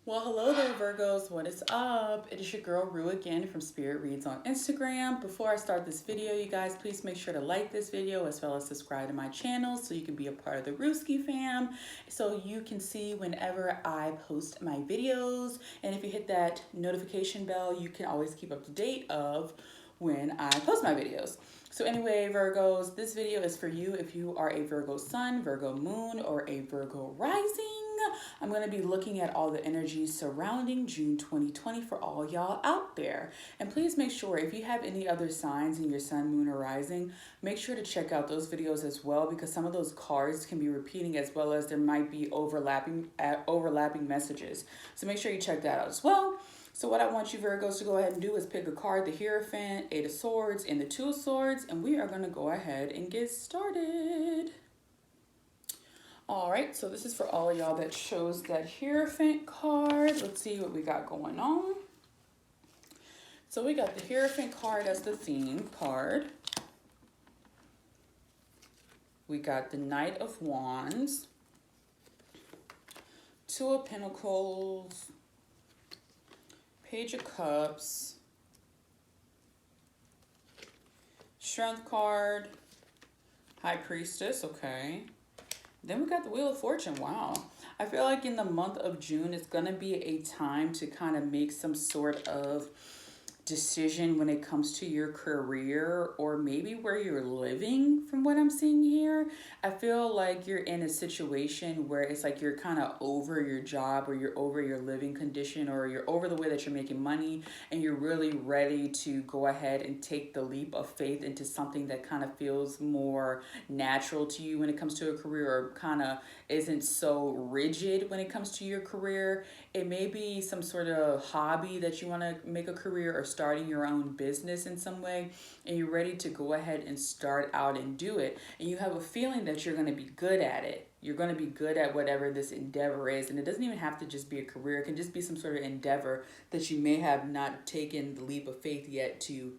Well, hello there, Virgos. What is up? It is your girl Rue again from Spirit Reads on Instagram. Before I start this video, you guys, please make sure to like this video as well as subscribe to my channel so you can be a part of the Ruski fam, so you can see whenever I post my videos. And if you hit that notification bell, you can always keep up to date of when I post my videos. So anyway, Virgos, this video is for you if you are a Virgo sun, Virgo moon, or a Virgo rising. I'm going to be looking at all the energies surrounding June 2020 for all y'all out there. And please make sure if you have any other signs in your sun, moon, or rising, make sure to check out those videos as well, because some of those cards can be repeating as well as there might be overlapping messages. So make sure you check that out as well. So what I want you Virgos to go ahead and do is pick a card, the Hierophant, Eight of Swords, and the Two of Swords, and we are going to go ahead and get started. All right, so this is for all of y'all that chose that Hierophant card. Let's see what we got going on. So we got the Hierophant card as the theme card. We got the Knight of Wands, Two of Pentacles, Page of Cups, Strength card, High Priestess, okay. Then we got the Wheel of Fortune. Wow. I feel like in the month of June, it's going to be a time to kind of make some sort of decision when it comes to your career or maybe where you're living. From what I'm seeing here, I feel like you're in a situation where it's like you're kind of over your job, or you're over your living condition, or you're over the way that you're making money, and you're really ready to go ahead and take the leap of faith into something that kind of feels more natural to you when it comes to a career, or kind of isn't so rigid when it comes to your career. It may be some sort of hobby that you want to make a career, or starting your own business in some way, and you're ready to go ahead and start out and do it. And you have a feeling that you're going to be good at it. You're going to be good at whatever this endeavor is. And it doesn't even have to just be a career. It can just be some sort of endeavor that you may have not taken the leap of faith yet to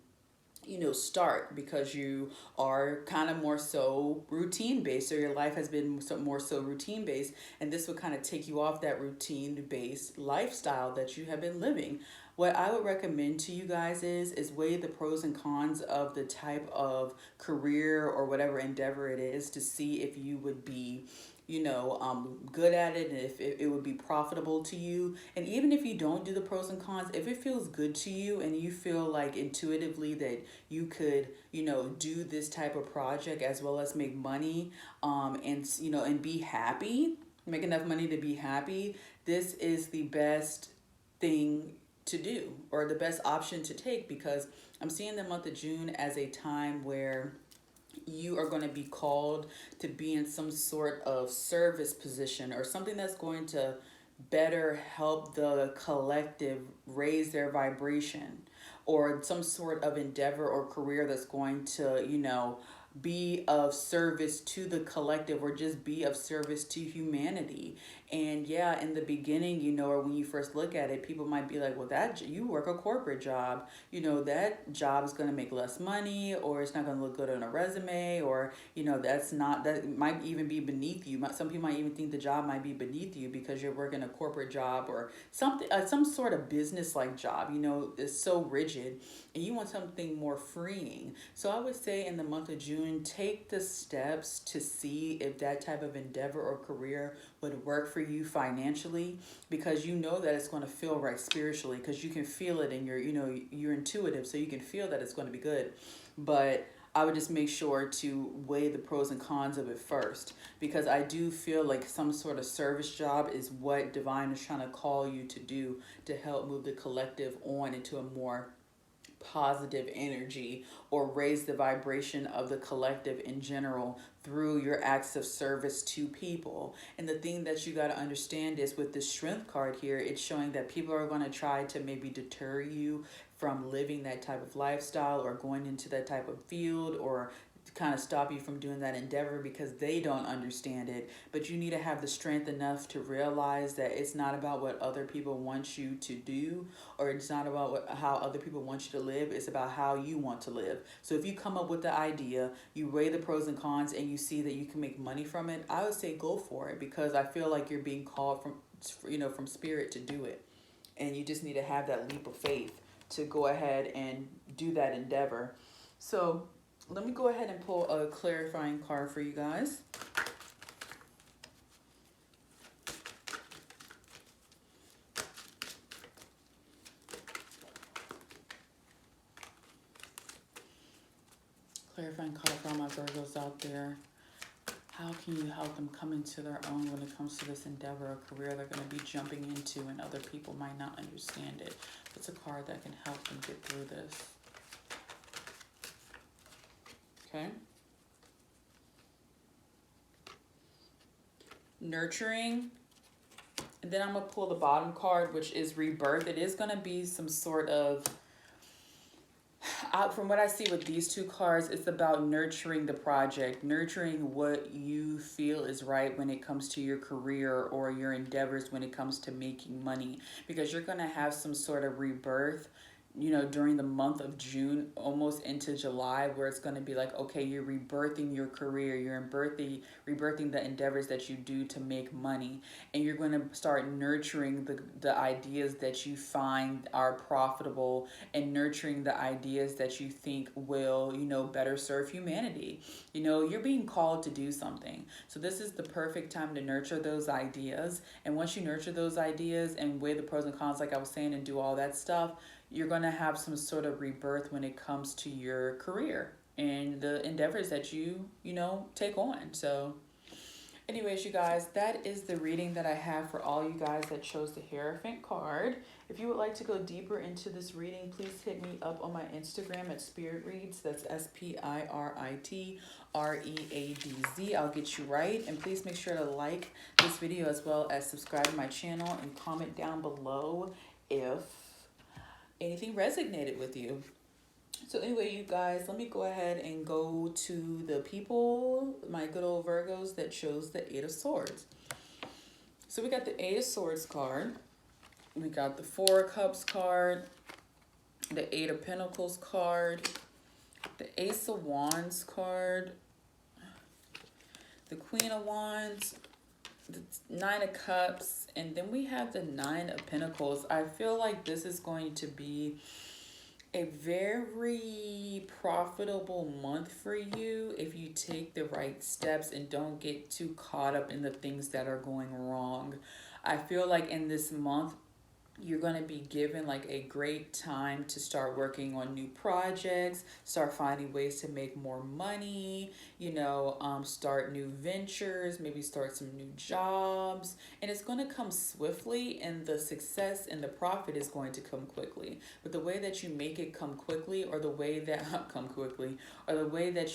start, because you are kind of more so routine based, or your life has been more so routine based, and this would kind of take you off that routine based lifestyle that you have been living. What I would recommend to you guys is weigh the pros and cons of the type of career or whatever endeavor it is, to see if you would be good at it, and if it would be profitable to you. And even if you don't do the pros and cons, if it feels good to you and you feel like intuitively that you could, do this type of project as well as make money, and be happy, make enough money to be happy, this is the best thing to do, or the best option to take, because I'm seeing the month of June as a time where you are going to be called to be in some sort of service position, or something that's going to better help the collective raise their vibration, or some sort of endeavor or career that's going to, be of service to the collective, or just be of service to humanity. And yeah, in the beginning, or when you first look at it, people might be like, well, that you work a corporate job, that job is going to make less money, or it's not going to look good on a resume, or that might even be beneath you. Some people might even think the job might be beneath you because you're working a corporate job, or something, some sort of business like job. Is so rigid, and you want something more freeing. So I would say in the month of June, take the steps to see if that type of endeavor or career would work for you financially, because you know that it's going to feel right spiritually, because you can feel it in you're intuitive, so you can feel that it's going to be good. But I would just make sure to weigh the pros and cons of it first, because I do feel like some sort of service job is what divine is trying to call you to do, to help move the collective on into a more positive energy, or raise the vibration of the collective in general through your acts of service to people. And the thing that you got to understand is, with the Strength card here, it's showing that people are going to try to maybe deter you from living that type of lifestyle, or going into that type of field, or kind of stop you from doing that endeavor, because they don't understand it. But you need to have the strength enough to realize that it's not about what other people want you to do, or it's not about how other people want you to live. It's about how you want to live. So if you come up with the idea, you weigh the pros and cons, and you see that you can make money from it, I would say go for it, because I feel like you're being called you know, from spirit to do it. And you just need to have that leap of faith to go ahead and do that endeavor. So let me go ahead and pull a clarifying card for you guys. Clarifying card for all my Virgos out there. How can you help them come into their own when it comes to this endeavor or career they're going to be jumping into and other people might not understand it? It's a card that can help them get through this. Okay. Nurturing. And then I'm going to pull the bottom card, which is rebirth. It is going to be some sort of, from what I see with these two cards, it's about nurturing the project, nurturing what you feel is right when it comes to your career or your endeavors when it comes to making money, because you're going to have some sort of rebirth, you know, during the month of June, almost into July, where it's going to be like, okay, you're rebirthing your career, you're rebirthing the endeavors that you do to make money, and you're going to start nurturing the ideas that you find are profitable and nurturing the ideas that you think will, you know, better serve humanity. You know, you're being called to do something. So this is the perfect time to nurture those ideas. And once you nurture those ideas and weigh the pros and cons, like I was saying, and do all that stuff, you're going to have some sort of rebirth when it comes to your career and the endeavors that you know, take on. So anyways, you guys, that is the reading that I have for all you guys that chose the Hierophant card. If you would like to go deeper into this reading, please hit me up on my Instagram at Spirit Reads. That's SPIRITREADZ. I'll get you right. And please make sure to like this video as well as subscribe to my channel and comment down below if anything resonated with you. So anyway, you guys, let me go ahead and go to the people, my good old Virgos that chose the Eight of Swords. So we got the Eight of Swords card. We got the Four of Cups card, the Eight of Pentacles card, the Ace of Wands card, the Queen of Wands, the Nine of Cups, and then we have the Nine of Pentacles. I feel like this is going to be a very profitable month for you if you take the right steps and don't get too caught up in the things that are going wrong. I feel like in this month, you're going to be given like a great time to start working on new projects, start finding ways to make more money, you know, start new ventures, maybe start some new jobs, and it's going to come swiftly, and the success and the profit is going to come quickly. But the way that you make it come quickly, or the way that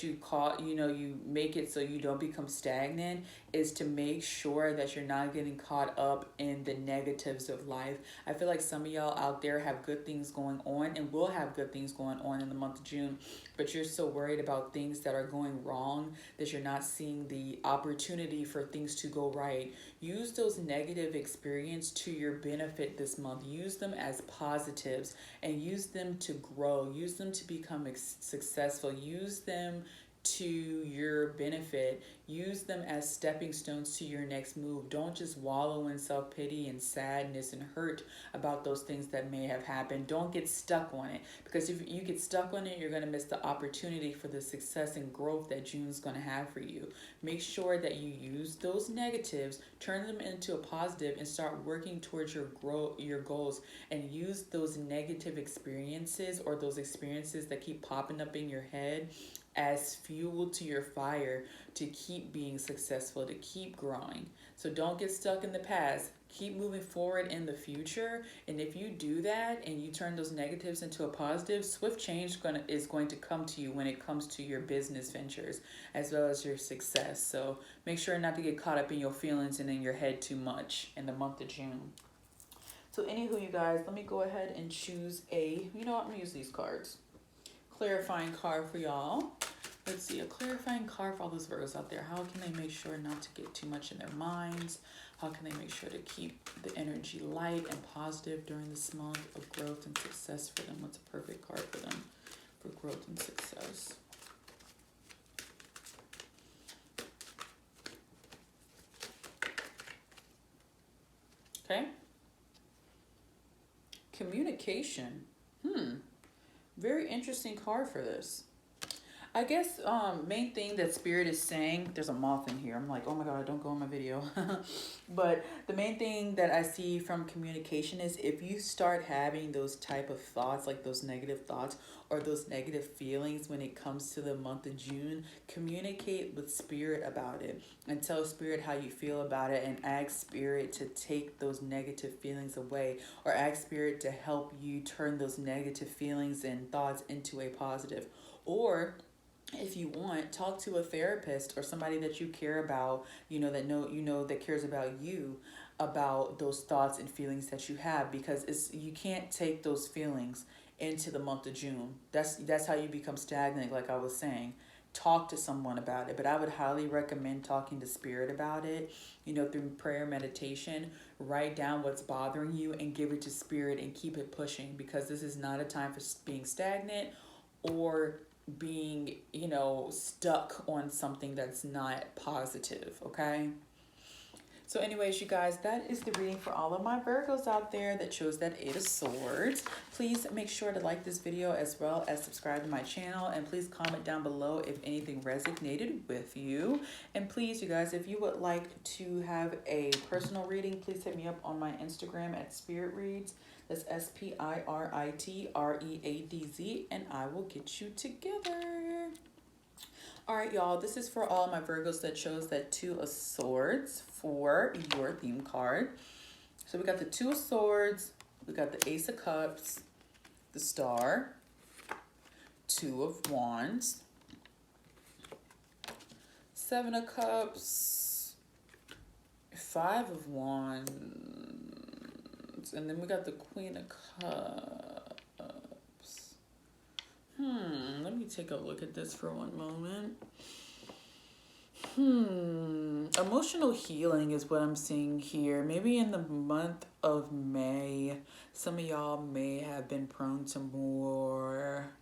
you make it so you don't become stagnant, is to make sure that you're not getting caught up in the negatives of life. I feel like some of y'all out there have good things going on and will have good things going on in the month of June, but you're so worried about things that are going wrong that you're not seeing the opportunity for things to go right. Use those negative experiences to your benefit this month. Use them as positives and use them to grow. Use them to become successful. Use them to your benefit. Use them as stepping stones to your next move. Don't just wallow in self-pity and sadness and hurt about those things that may have happened. Don't get stuck on it, because if you get stuck on it, you're going to miss the opportunity for the success and growth that June's going to have for you. Make sure that you use those negatives, turn them into a positive, and start working towards your goals, and use those negative experiences, or those experiences that keep popping up in your head, as fuel to your fire to keep being successful, to keep growing. So don't get stuck in the past. Keep moving forward in the future. And if you do that and you turn those negatives into a positive, swift change is going to come to you when it comes to your business ventures as well as your success. So make sure not to get caught up in your feelings and in your head too much in the month of June. So anywho, you guys, let me go ahead and choose I'm going to use these cards. Clarifying card for y'all. Let's see, a clarifying card for all those Virgos out there. How can they make sure not to get too much in their minds? How can they make sure to keep the energy light and positive during this month of growth and success for them? What's a perfect card for them for growth and success? Okay. Communication. Very interesting card for this. I guess main thing that Spirit is saying, there's a moth in here. I'm like, oh my God, don't go in my video. But the main thing that I see from communication is if you start having those type of thoughts, like those negative thoughts or those negative feelings when it comes to the month of June, communicate with Spirit about it and tell Spirit how you feel about it and ask Spirit to take those negative feelings away, or ask Spirit to help you turn those negative feelings and thoughts into a positive. Or if you want, talk to a therapist or somebody that you care about, that cares about you, about those thoughts and feelings that you have, because you can't take those feelings into the month of June. That's how you become stagnant, like I was saying. Talk to someone about it, but I would highly recommend talking to Spirit about it, through prayer, meditation. Write down what's bothering you and give it to Spirit and keep it pushing, because this is not a time for being stagnant or being, stuck on something that's not positive, okay? So anyways, you guys, that is the reading for all of my Virgos out there that chose that Eight of Swords. Please make sure to like this video as well as subscribe to my channel. And please comment down below if anything resonated with you. And please, you guys, if you would like to have a personal reading, please hit me up on my Instagram at Spirit Reads. That's SPIRITREADZ, and I will get you together. All right, y'all, this is for all my Virgos that chose that Two of Swords for your theme card. So we got the Two of Swords, we got the Ace of Cups, the Star, Two of Wands, Seven of Cups, Five of Wands, and then we got the Queen of Cups. Let me take a look at this for one moment. Emotional healing is what I'm seeing here. Maybe in the month of May, some of y'all may have been prone to more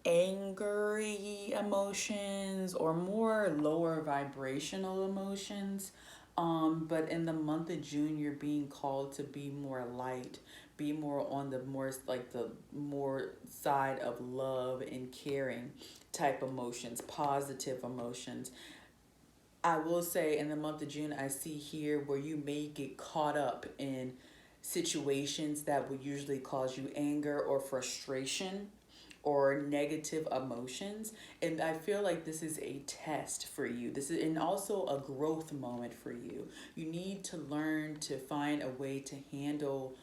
angry emotions or more lower vibrational emotions. But in the month of June, you're being called to be more light, be more on the more side of love and caring type emotions, positive emotions. I will say in the month of June, I see here where you may get caught up in situations that would usually cause you anger or frustration or negative emotions. And I feel like this is a test for you. This is, and also a growth moment for you. You need to learn to find a way to handle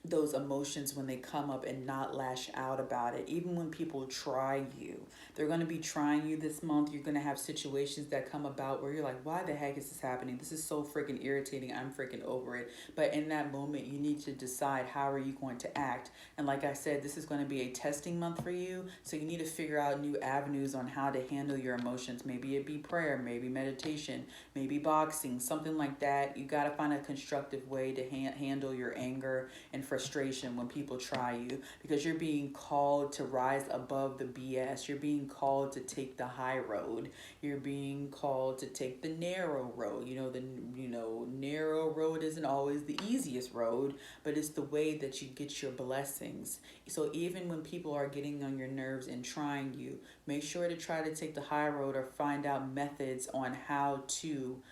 those emotions when they come up and not lash out about it. Even when people try you, they're going to be trying you this month. You're going to have situations that come about where you're like, why the heck is this happening? This is so freaking irritating. I'm freaking over it. But in that moment, you need to decide, how are you going to act? And like I said, this is going to be a testing month for you. So you need to figure out new avenues on how to handle your emotions. Maybe it be prayer, maybe meditation, maybe boxing, something like that. You got to find a constructive way to handle your anger and frustration when people try you, because you're being called to rise above the BS. You're being called to take the high road. You're being called to take the narrow road. Narrow road isn't always the easiest road, but it's the way that you get your blessings. So even when people are getting on your nerves and trying you, make sure to try to take the high road or find out methods on how to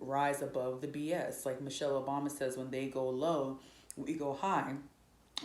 rise above the BS. Like Michelle Obama says, when they go low, we go high.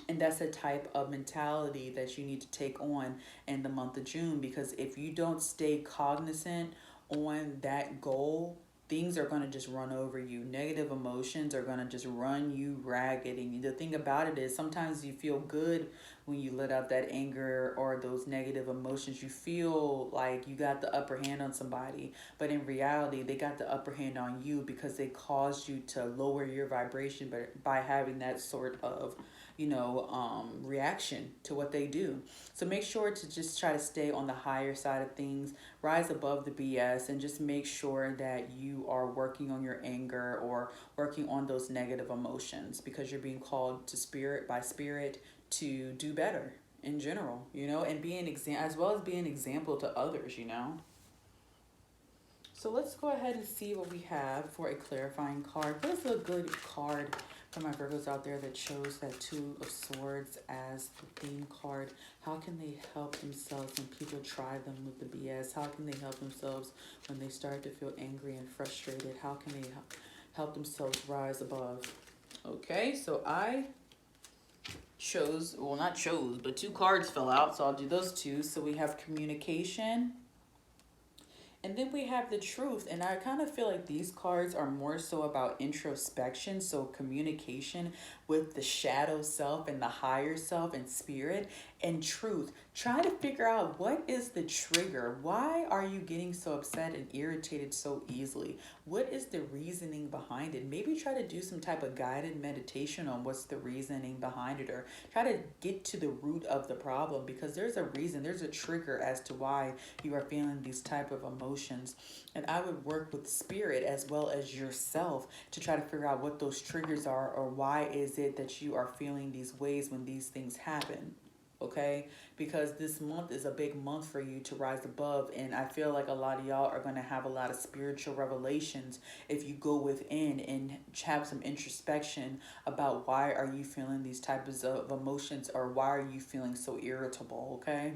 And that's a type of mentality that you need to take on in the month of June, because if you don't stay cognizant on that goal, things are going to just run over you. Negative emotions are going to just run you ragged. And the thing about it is, sometimes you feel good when you let out that anger or those negative emotions. You feel like you got the upper hand on somebody, but in reality, they got the upper hand on you because they caused you to lower your vibration by having that sort of reaction to what they do. So make sure to just try to stay on the higher side of things, rise above the BS, and just make sure that you are working on your anger or working on those negative emotions, because you're being called to by spirit to do better in general, and be an example, as well as be an example to others, So let's go ahead and see what we have for a clarifying card. What is a good card for my Virgos out there that chose that Two of Swords as the theme card? How can they help themselves when people try them with the BS? How can they help themselves when they start to feel angry and frustrated? How can they help themselves rise above? Okay, so I chose, well, not chose, but two cards fell out, so I'll do those two. So we have communication, and then we have the truth. And I kind of feel like these cards are more so about introspection. So communication with the shadow self and the higher self and spirit, and truth. Try to figure out what is the trigger. Why are you getting so upset and irritated so easily? What is the reasoning behind it? Maybe try to do some type of guided meditation on what's the reasoning behind it, or try to get to the root of the problem, because there's a reason, there's a trigger as to why you are feeling these type of emotions. And I would work with spirit as well as yourself to try to figure out what those triggers are, or why is it that you are feeling these ways when these things happen. Okay, because this month is a big month for you to rise above, and I feel like a lot of y'all are going to have a lot of spiritual revelations if you go within and have some introspection about why are you feeling these types of emotions, or why are you feeling so irritable. Okay,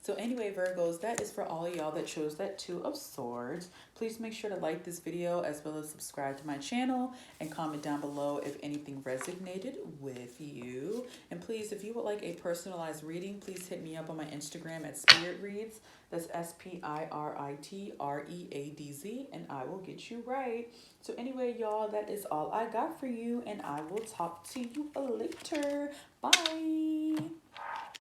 so anyway, Virgos, that is for all of y'all that chose that Two of Swords. Please make sure to like this video as well as subscribe to my channel, and comment down below if anything resonated with you. And please, if you would like a personalized reading, please hit me up on my Instagram at Spirit Reads. That's SPIRITREADZ, and I will get you right. So anyway, y'all, that is all I got for you, and I will talk to you later. Bye.